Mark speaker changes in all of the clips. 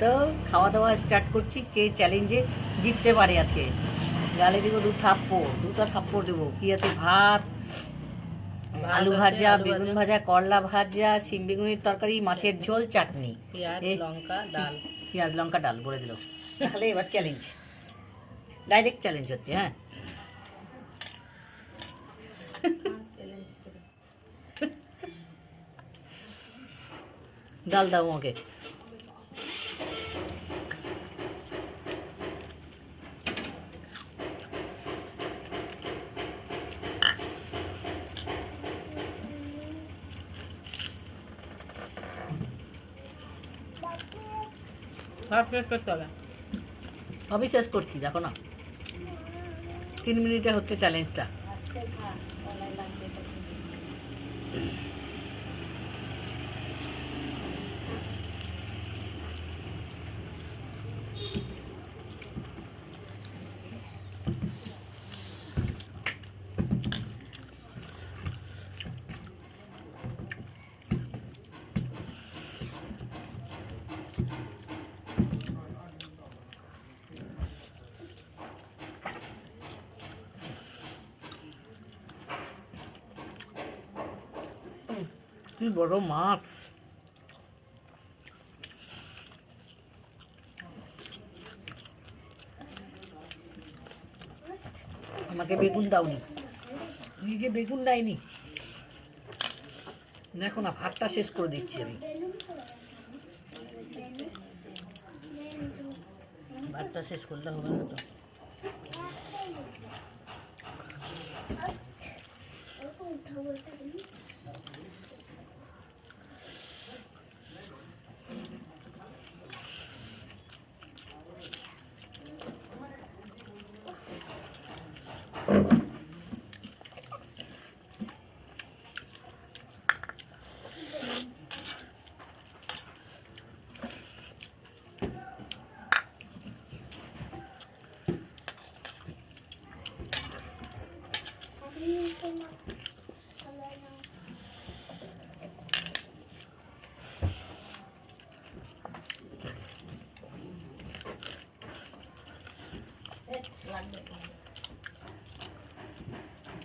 Speaker 1: তো খাওয়া দাওয়া স্টার্ট করছি, কে চ্যালেঞ্জে জিততে পারে আজকে। গালে দেবো দুটা থাপ্পড় দেবো। কি আছে? ভাত, আলু ভাজা, বেগুন ভাজা, করলা ভাজা, শিম বেগুনের তরকারি, মাছের ঝোল, চাটনি,
Speaker 2: পেঁয়াজ লঙ্কা ডাল।
Speaker 1: পেঁয়াজ লঙ্কা ডাল বলে দিল। তাহলে এবার চ্যালেঞ্জ, ডাইরেক্ট চ্যালেঞ্জ হচ্ছে। হ্যাঁ, ডাল দাও আমাকে।
Speaker 2: সব শেষ করতে হবে।
Speaker 1: সবই শেষ করছি, দেখো না 3 মিনিটে হচ্ছে চ্যালেঞ্জটা। কি বড় মাছ! আমাকে বেগুন দাওনি, নিজে বেগুন দেয়নি। দেখো না, ভাতটা শেষ করে দিচ্ছি আমি। ভাতটা শেষ করলে হবে না তো।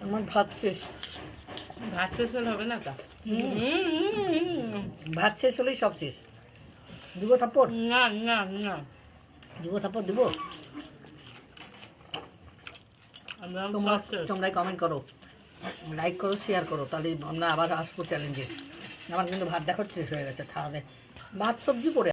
Speaker 1: আমার ভাত শেষ।
Speaker 2: ভাত শেষ হলে হবে না তো।
Speaker 1: ভাত শেষ হলেই সব শেষ। দিব থাপ্পড়?
Speaker 2: না না না,
Speaker 1: দিব থাপ্পড় দিব। তোমরাই কমেন্ট করো, লাইক করো, শেয়ার করো, তাহলে আমরা আবার আসবো চ্যালেঞ্জে। আমার কিন্তু ভাত দেখো শেষ হয়ে গেছে, খাওয়া ভাত সবজি পড়ে